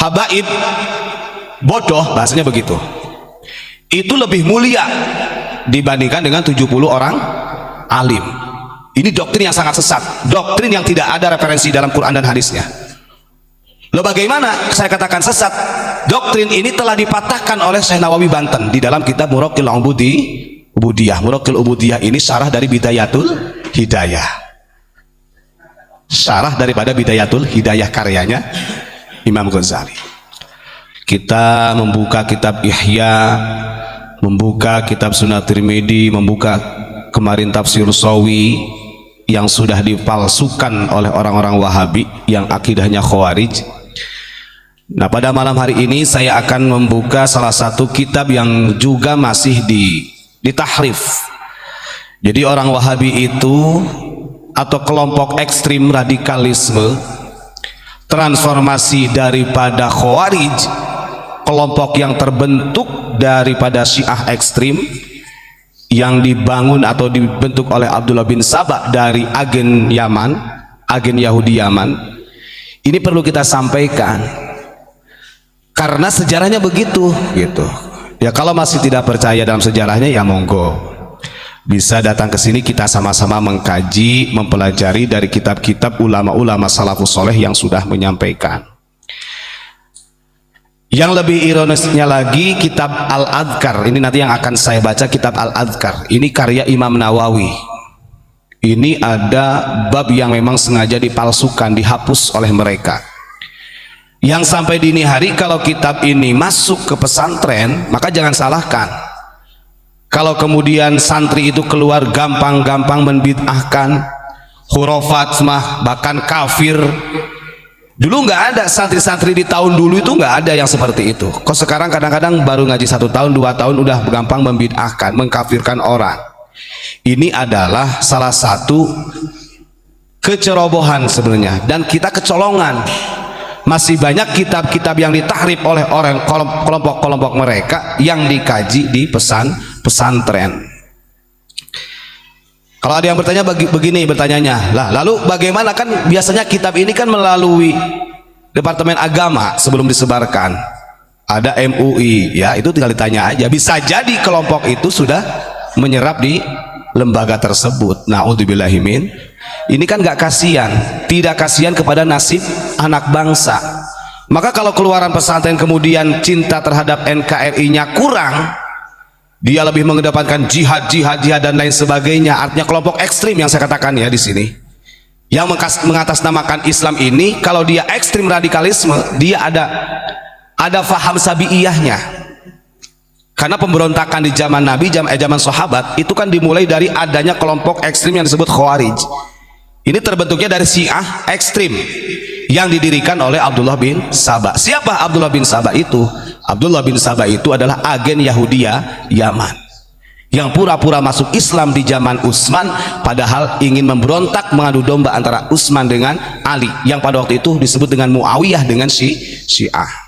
habaib, bodoh, bahasanya begitu, itu lebih mulia dibandingkan dengan 70 orang alim. Ini doktrin yang sangat sesat, doktrin yang tidak ada referensi dalam Quran dan hadisnya. Loh, bagaimana saya katakan sesat? Doktrin ini telah dipatahkan oleh Syekh Nawawi Banten di dalam kitab Muraqil Ubudiyah. Muraqil Ubudiyah ini syarah dari Bidayatul Hidayah, syarah daripada Bidayatul Hidayah karyanya Imam Ghazali. Kita membuka kitab Ihya, membuka kitab Sunan Tirmidzi, membuka kemarin tafsir Sawi yang sudah dipalsukan oleh orang-orang Wahabi yang akidahnya Khawarij. Nah, pada malam hari ini saya akan membuka salah satu kitab yang juga masih ditahrif. Jadi orang Wahabi itu atau kelompok ekstrim radikalisme, transformasi daripada Khawarij, kelompok yang terbentuk daripada Syiah ekstrim yang dibangun atau dibentuk oleh Abdullah bin Saba dari agen Yaman, agen Yahudi Yaman. Ini perlu kita sampaikan karena sejarahnya begitu gitu. Ya, kalau masih tidak percaya dalam sejarahnya ya monggo, bisa datang ke sini, kita sama-sama mengkaji, mempelajari dari kitab-kitab ulama-ulama salafus soleh yang sudah menyampaikan. Yang lebih ironisnya lagi, kitab Al-Adhkar ini nanti yang akan saya baca, kitab Al-Adhkar ini karya Imam Nawawi. Ini ada bab yang memang sengaja dipalsukan, dihapus oleh mereka, yang sampai dini hari kalau kitab ini masuk ke pesantren, maka jangan salahkan kalau kemudian santri itu keluar gampang-gampang membid'ahkan, khurafat mah bahkan kafir. Dulu nggak ada santri-santri di tahun dulu itu nggak ada yang seperti itu. Kok sekarang kadang-kadang baru ngaji 1 tahun 2 tahun udah gampang membid'ahkan, mengkafirkan orang. Ini adalah salah satu kecerobohan sebenarnya, dan kita kecolongan. Masih banyak kitab-kitab yang ditahrif oleh orang kelompok-kelompok mereka yang dikaji di pesantren. Kalau ada yang bertanya begini bertanyanya, lah lalu bagaimana, kan biasanya kitab ini kan melalui Departemen Agama sebelum disebarkan, ada MUI, ya itu tinggal ditanya aja. Bisa jadi kelompok itu sudah menyerap di lembaga tersebut. Na'udzubillahi min. Ini kan gak kasihan, tidak kasihan kepada nasib anak bangsa. Maka kalau keluaran pesantren kemudian cinta terhadap NKRI-nya kurang, dia lebih mengedepankan jihad dan lain sebagainya. Artinya kelompok ekstrim yang saya katakan ya di sini, yang mengatasnamakan Islam ini, kalau dia ekstrim radikalisme, dia ada faham sabiiyahnya. Karena pemberontakan di zaman Nabi, zaman sahabat itu kan dimulai dari adanya kelompok ekstrim yang disebut Khawarij. Ini terbentuknya dari Syiah ekstrim yang didirikan oleh Abdullah bin Saba. Siapa Abdullah bin Saba itu? Abdullah bin Saba itu adalah agen Yahudia Yaman yang pura-pura masuk Islam di zaman Utsman, padahal ingin memberontak, mengadu domba antara Utsman dengan Ali, yang pada waktu itu disebut dengan Muawiyah dengan Syiah.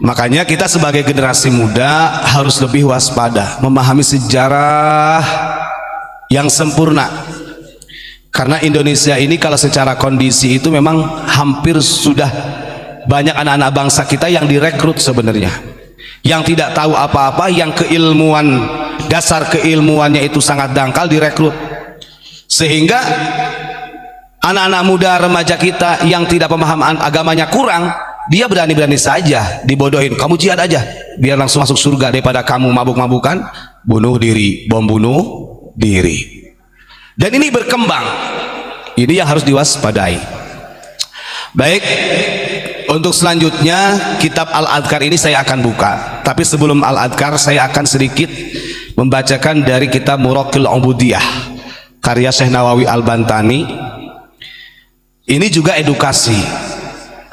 Makanya kita sebagai generasi muda harus lebih waspada, memahami sejarah yang sempurna. Karena Indonesia ini kalau secara kondisi itu memang hampir sudah banyak anak-anak bangsa kita yang direkrut sebenarnya, yang tidak tahu apa-apa, yang keilmuan, dasar keilmuannya itu sangat dangkal, direkrut. Sehingga anak-anak muda remaja kita yang tidak pemahaman agamanya kurang, dia berani-berani saja dibodohin, kamu jihad aja biar langsung masuk surga, daripada kamu mabuk-mabukan, bunuh diri, bom bunuh diri. Dan ini berkembang, ini yang harus diwaspadai. Baik, untuk selanjutnya kitab Al-Adhkar ini saya akan buka, tapi sebelum Al-Adhkar saya akan sedikit membacakan dari kitab Muraqil Ubudiyah karya Syekh Nawawi Al-Bantani. Ini juga edukasi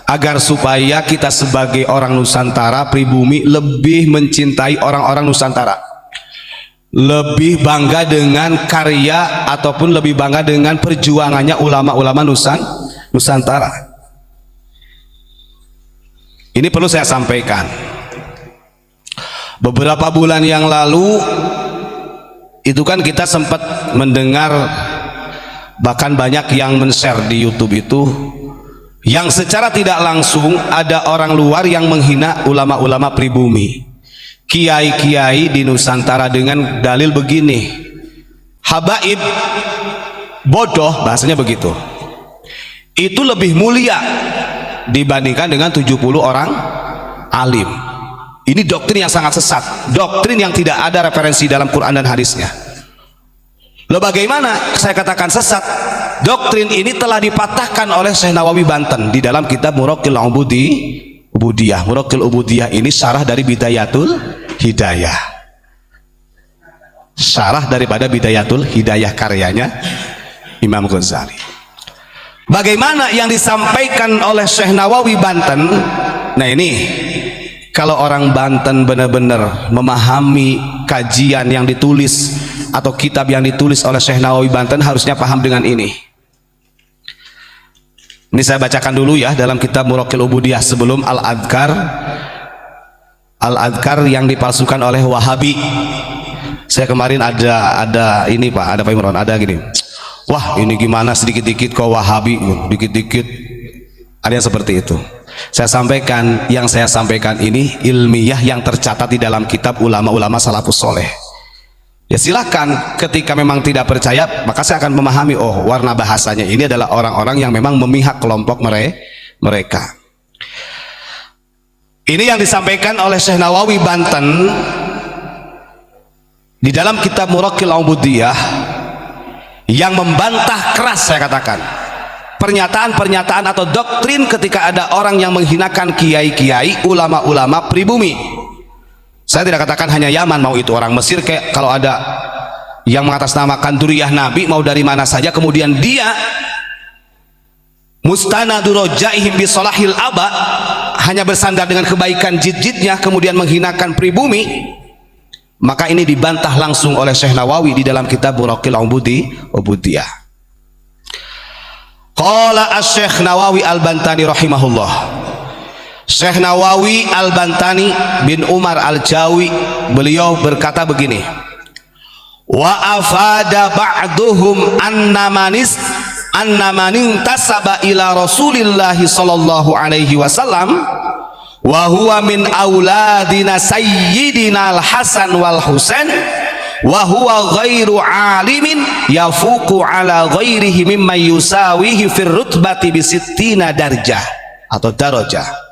agar supaya kita sebagai orang Nusantara pribumi lebih mencintai orang-orang Nusantara, lebih bangga dengan karya ataupun lebih bangga dengan perjuangannya ulama-ulama Nusantara. Ini perlu saya sampaikan. Beberapa bulan yang lalu itu kan kita sempat mendengar, bahkan banyak yang men-share di YouTube itu, yang secara tidak langsung ada orang luar yang menghina ulama-ulama pribumi, kiai-kiai di Nusantara dengan dalil begini, habaib, bodoh, bahasanya begitu, itu lebih mulia dibandingkan dengan 70 orang alim. Ini doktrin yang sangat sesat, doktrin yang tidak ada referensi dalam Quran dan hadisnya. Loh, bagaimana saya katakan sesat? Doktrin ini telah dipatahkan oleh Syekh Nawawi Banten di dalam kitab Muraqil Ubudiyah. Muraqil Ubudiyah ini syarah dari Bidayatul Hidayah, syarah daripada Bidayatul Hidayah karyanya Imam Ghazali. Bagaimana yang disampaikan oleh Syekh Nawawi Banten? Nah, ini kalau orang Banten benar-benar memahami kajian yang ditulis atau kitab yang ditulis oleh Syekh Nawawi Banten, harusnya paham dengan ini. Ini saya bacakan dulu ya, dalam kitab Muraqil Ubudiyah sebelum Al-Adhkar yang dipalsukan oleh Wahabi. Saya kemarin ada ini Pak, ada Pak Imran, ada gini, wah ini gimana sedikit-dikit kok Wahabi, dikit-dikit ada yang seperti itu. Saya sampaikan, yang saya sampaikan ini ilmiah yang tercatat di dalam kitab ulama-ulama salafus soleh. Ya silakan, ketika memang tidak percaya maka saya akan memahami, oh warna bahasanya ini adalah orang-orang yang memang memihak kelompok mereka. Ini yang disampaikan oleh Syekh Nawawi Banten di dalam kitab Muraqil Ubudiyah, yang membantah keras, saya katakan, pernyataan-pernyataan atau doktrin ketika ada orang yang menghinakan kiai-kiai, ulama-ulama pribumi. Saya tidak katakan hanya Yaman, mau itu orang Mesir, kayak kalau ada yang mengatasnamakan duriyah Nabi mau dari mana saja, kemudian dia mustanadu rojaihim bisolahil aba, hanya bersandar dengan kebaikan jid-jidnya, kemudian menghinakan pribumi, maka ini dibantah langsung oleh Syekh Nawawi di dalam kitab Muraqil Ubudiyah. Qala Asy-Syaikh Nawawi Al-Bantani rahimahullah. Syekh Nawawi Al-Bantani bin Umar Al-Jawi, beliau berkata begini, wa afada ba'duhum anna manin tasaba ila Rasulillahi sallallahu alaihi wasallam wa huwa min auladina sayyidina Al-Hasan wal Husain wa huwa ghairu alimin yafuqu ala ghairihi mimma yusawihi fir rutbati bi sittina darjah atau darajah.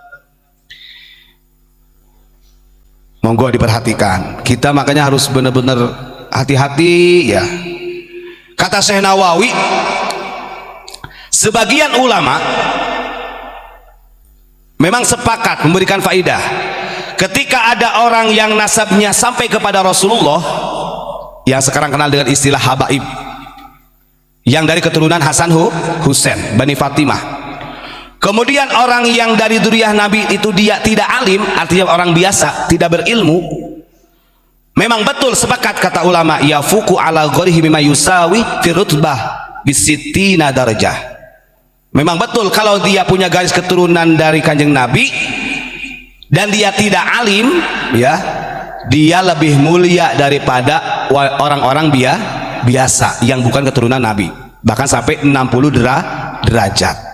Monggo diperhatikan, kita makanya harus benar-benar hati-hati ya. Kata Syekh Nawawi, sebagian ulama memang sepakat memberikan faidah ketika ada orang yang nasabnya sampai kepada Rasulullah, yang sekarang kenal dengan istilah habaib, yang dari keturunan Hasan Husain Bani Fatimah. Kemudian orang yang dari duriyah Nabi itu dia tidak alim, artinya orang biasa, tidak berilmu. Memang betul sepakat kata ulama, yafuku ala gharihi mimma yusawi fi rutbah bisittina darajah. Memang betul kalau dia punya garis keturunan dari Kanjeng Nabi dan dia tidak alim, ya, dia lebih mulia daripada orang-orang biasa yang bukan keturunan Nabi, bahkan sampai 60 derajat.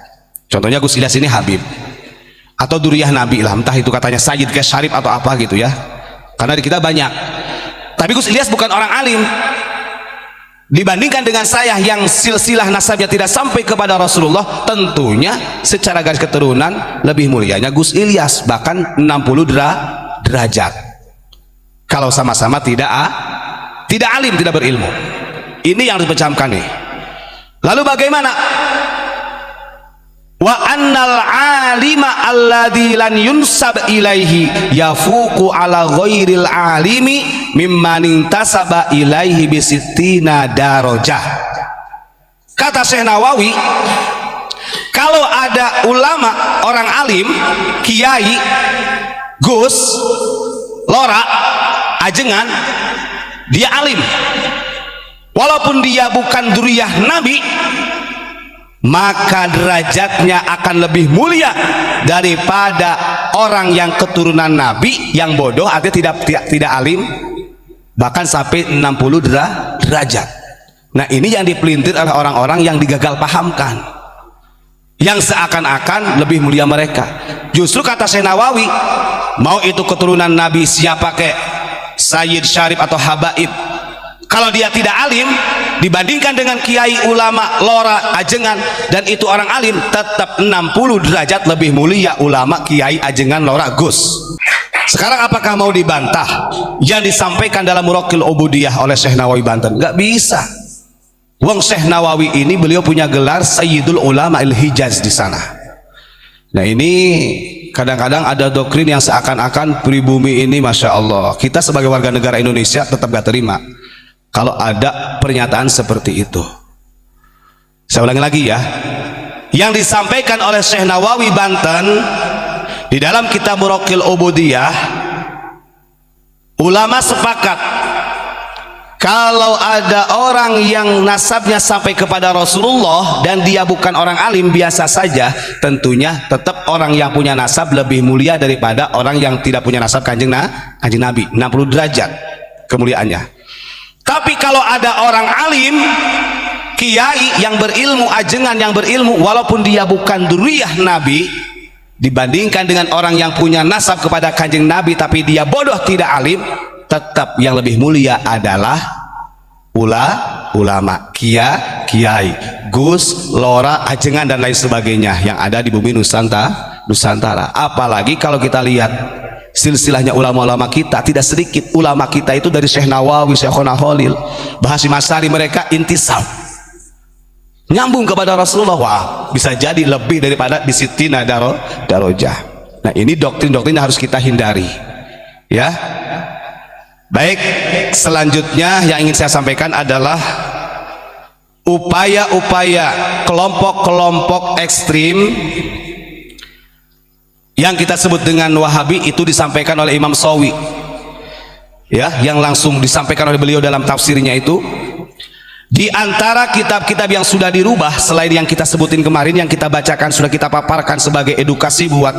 Contohnya Gus Ilyas ini Habib atau duriyah Nabi lah, entah itu katanya Sayyid ke Syarif atau apa gitu ya, karena di kita banyak. Tapi Gus Ilyas bukan orang alim dibandingkan dengan saya yang silsilah nasabnya tidak sampai kepada Rasulullah. Tentunya secara garis keturunan lebih mulianya Gus Ilyas, bahkan 60 derajat kalau sama-sama tidak alim, tidak berilmu. Ini yang dipecahkan nih. Lalu bagaimana? Wa annal alima alladzi lan yunsab ilaihi yafuqu ala ghairil alimi mimman intasaba ilaihi bisittina darajah. Kata Syekh Nawawi, kalau ada ulama, orang alim, kiai, gus, lora, ajengan, dia alim, walaupun dia bukan duriyah Nabi, maka derajatnya akan lebih mulia daripada orang yang keturunan Nabi yang bodoh, artinya tidak alim, bahkan sampai 60 derajat. Nah, ini yang dipelintir oleh orang-orang yang digagal pahamkan, yang seakan-akan lebih mulia mereka. Justru kata Syekh Nawawi, mau itu keturunan Nabi siapa kek, Sayyid, Syarif atau Habaib, kalau dia tidak alim dibandingkan dengan kiai, ulama, lora, ajengan, dan itu orang alim, tetap 60 derajat lebih mulia ulama, kiai, ajengan, lora, gus. Sekarang apakah mau dibantah yang disampaikan dalam Muraqil Ubudiyah oleh Syekh Nawawi Banten? Nggak bisa. Wong Syekh Nawawi ini beliau punya gelar Sayyidul Ulama Al-Hijaz di sana. Nah ini kadang-kadang ada doktrin yang seakan-akan pribumi ini, Masya Allah, kita sebagai warga negara Indonesia tetap gak terima kalau ada pernyataan seperti itu. Saya ulangi lagi ya, yang disampaikan oleh Syekh Nawawi Banten di dalam kitab Muraqil Ubudiyah, ulama sepakat kalau ada orang yang nasabnya sampai kepada Rasulullah dan dia bukan orang alim biasa saja, tentunya tetap orang yang punya nasab lebih mulia daripada orang yang tidak punya nasab kanjeng Nabi, 60 derajat kemuliaannya. Tapi kalau ada orang alim, kiai yang berilmu, ajengan yang berilmu, walaupun dia bukan dzurriyyah Nabi, dibandingkan dengan orang yang punya nasab kepada kanjeng Nabi tapi dia bodoh tidak alim, tetap yang lebih mulia adalah ulama, kiai, gus, lora, ajengan dan lain sebagainya yang ada di bumi Nusantara. Apalagi kalau kita lihat silsilahnya ulama-ulama kita, tidak sedikit ulama kita itu dari Syekh Nawawi, Syekhona Khalil, Bahasim Asari, mereka intisab nyambung kepada Rasulullah. Wah, bisa jadi lebih daripada bisitina darojah. Nah ini doktrin-doktrin yang harus kita hindari ya. Baik, selanjutnya yang ingin saya sampaikan adalah upaya-upaya kelompok-kelompok ekstrim yang kita sebut dengan Wahabi itu disampaikan oleh Imam Shawi ya, yang langsung disampaikan oleh beliau dalam tafsirnya itu. Di antara kitab-kitab yang sudah dirubah selain yang kita sebutin kemarin, yang kita bacakan, sudah kita paparkan sebagai edukasi buat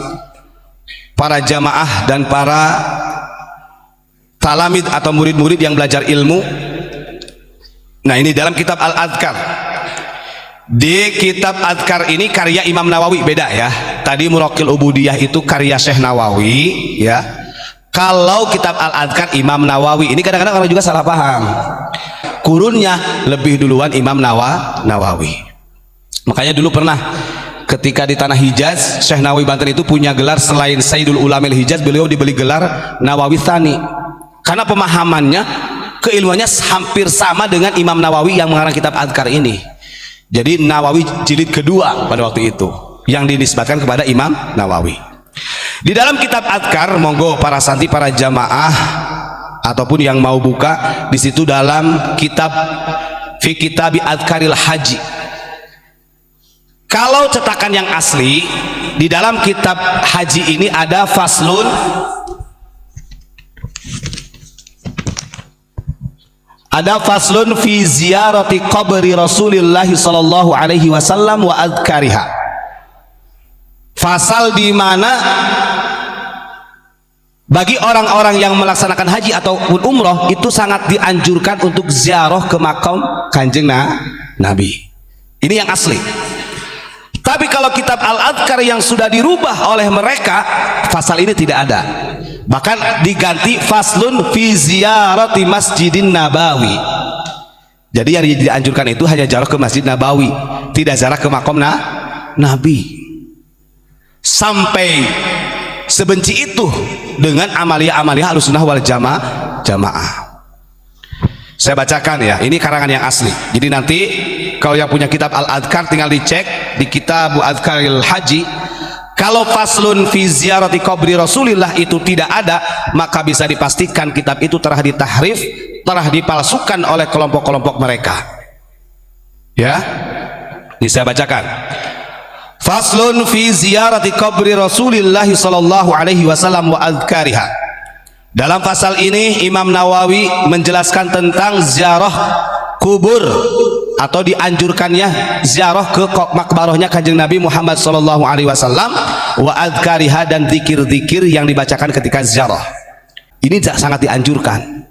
para jamaah dan para talamid atau murid-murid yang belajar ilmu. Nah ini dalam kitab Al-Adhkar. Di kitab Adhkar ini karya Imam Nawawi, beda ya. Tadi Muraqil Ubudiyah itu karya Syekh Nawawi ya. Kalau kitab Al-Adhkar Imam Nawawi, ini kadang-kadang orang juga salah paham. Kurunnya lebih duluan Imam Nawawi. Makanya dulu pernah ketika di tanah Hijaz, Syekh Nawawi Banten itu punya gelar selain Sayyidul Ulama Al-Hijaz, beliau diberi gelar Nawawi Tsani. Karena pemahamannya, keilmuannya hampir sama dengan Imam Nawawi yang mengarang kitab Adhkar ini. Jadi Nawawi jilid kedua pada waktu itu yang dinisbatkan kepada Imam Nawawi. Di dalam kitab Adhkar, monggo para santri, para jamaah ataupun yang mau buka di situ dalam kitab fi kitabi Adhkaril Haji. Kalau cetakan yang asli di dalam kitab haji ini ada faslun, fi ziyarati qabri Rasulillah sallallahu alaihi wasallam wa adhkariha. Fasal di mana bagi orang-orang yang melaksanakan haji ataupun umroh itu sangat dianjurkan untuk ziarah ke makam kanjeng Nabi. Ini yang asli. Tapi kalau kitab Al-Adhkar yang sudah dirubah oleh mereka, pasal ini tidak ada. Bahkan diganti faslun fi ziyarati Masjidin Nabawi. Jadi yang dianjurkan itu hanya ziarah ke Masjid Nabawi, tidak ziarah ke makam Nabi. Sampai sebenci itu dengan amalia-amalia Ahlussunnah wal Jamaah. Saya bacakan ya, ini karangan yang asli. Jadi nanti kalau yang punya kitab Al-Adhkar tinggal dicek di kitab Adhkaril Haji. Kalau faslun fi ziyarati qabri Rasulillah itu tidak ada, maka bisa dipastikan kitab itu telah ditahrif, telah dipalsukan oleh kelompok-kelompok mereka. Ya, ini saya bacakan. Faslun fi ziyarati qabri Rasulillah sallallahu alaihi wasallam wa adhkariha. Dalam pasal ini Imam Nawawi menjelaskan tentang ziarah kubur atau dianjurkannya ziarah ke makbarahnya kanjeng Nabi Muhammad sallallahu alaihi wasallam wa adhkariha, dan zikir-zikir yang dibacakan ketika ziarah. Ini sangat dianjurkan.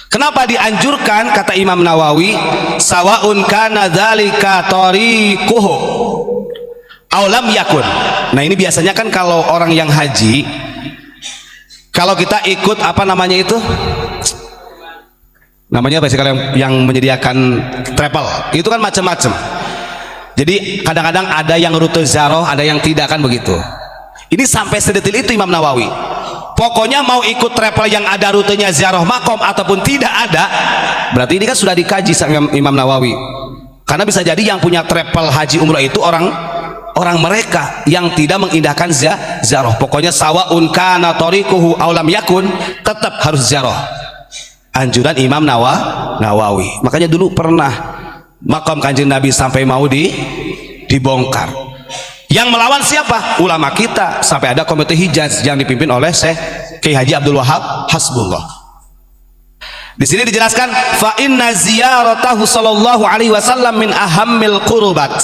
Kenapa dianjurkan? Kata Imam Nawawi, sawaun kana dzalika tariquhu, aulam yakun. Nah ini biasanya kan kalau orang yang haji, kalau kita ikut apa namanya itu, namanya apa sih kalau yang menyediakan travel itu kan macam-macam. Jadi kadang-kadang ada yang rute ziarah, ada yang tidak, kan begitu. Ini sampai sedetil itu Imam Nawawi. Pokoknya mau ikut travel yang ada rutenya ziarah makom ataupun tidak ada, berarti ini kan sudah dikaji sama Imam Nawawi. Karena bisa jadi yang punya travel haji umrah itu orang mereka yang tidak mengindahkan ziarah. Pokoknya sawaun kana tariquhu aw lam yakun, tetap harus ziarah. Anjuran Imam Nawawi. Makanya dulu pernah makam Kanjeng Nabi sampai mau dibongkar. Yang melawan siapa? Ulama kita. Sampai ada komite Hijaz yang dipimpin oleh Syekh Kiai Haji Abdul Wahab Hasbullah. Di sini dijelaskan fa inna ziyaratahu sallallahu alaihi wasallam min ahammil qurubat.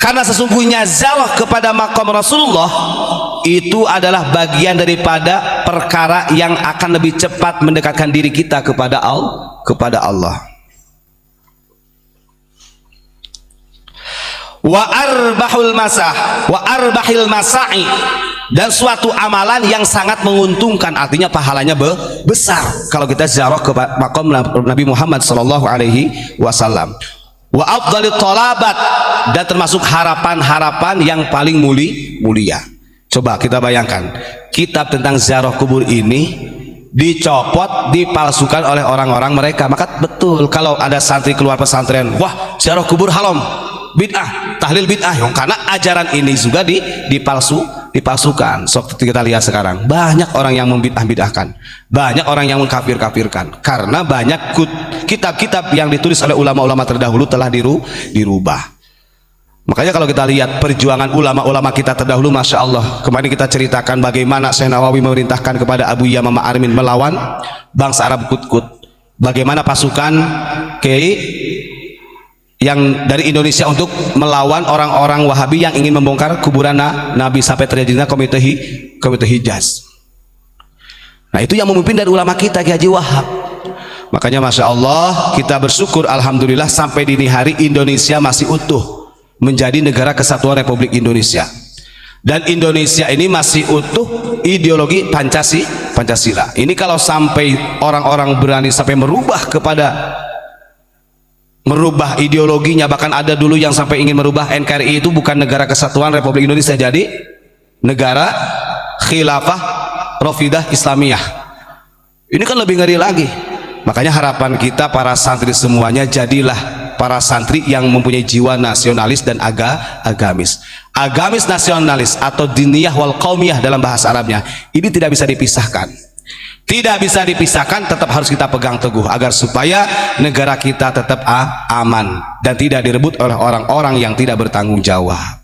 Karena sesungguhnya ziarah kepada makam Rasulullah itu adalah bagian daripada perkara yang akan lebih cepat mendekatkan diri kita kepada Allah. Wa arbahul masah wa arbahil masai, dan suatu amalan yang sangat menguntungkan, artinya pahalanya besar kalau kita ziarah ke makam Nabi Muhammad sallallahu alaihi wasallam. Wa afdalit talabat, dan termasuk harapan-harapan yang paling mulia. Coba kita bayangkan, kitab tentang ziarah kubur ini dicopot, dipalsukan oleh orang-orang mereka. Maka betul kalau ada santri keluar pesantren, wah ziarah kubur haram, bid'ah, tahlil bid'ah, karena ajaran ini juga dipalsukan. So kita lihat sekarang banyak orang yang membid'ah-bid'ahkan, banyak orang yang mengkafir-kafirkan, karena banyak kitab-kitab yang ditulis oleh ulama-ulama terdahulu telah dirubah. Makanya kalau kita lihat perjuangan ulama-ulama kita terdahulu, Masya Allah, kemarin kita ceritakan bagaimana Syekh Nawawi memerintahkan kepada Abu Yamam Ma'armin melawan bangsa Arab Kut-Kut, bagaimana pasukan yang dari Indonesia untuk melawan orang-orang Wahabi yang ingin membongkar kuburan Nabi, sampai terjadinya komite Hijaz. Nah itu yang memimpin dari ulama kita, Kiai Haji Wahab. Makanya Masya Allah, kita bersyukur alhamdulillah sampai dini hari Indonesia masih utuh menjadi negara kesatuan Republik Indonesia, dan Indonesia ini masih utuh ideologi Pancasila. Ini kalau sampai orang-orang berani sampai merubah ideologinya, bahkan ada dulu yang sampai ingin merubah NKRI itu bukan negara kesatuan Republik Indonesia, jadi negara khilafah Rafidah Islamiyah. Ini kan lebih ngeri lagi. Makanya harapan kita para santri semuanya, jadilah para santri yang mempunyai jiwa nasionalis dan agamis nasionalis atau diniyah wal qaumiyah dalam bahasa Arabnya. Ini tidak bisa dipisahkan, tetap harus kita pegang teguh agar supaya negara kita tetap aman dan tidak direbut oleh orang-orang yang tidak bertanggung jawab.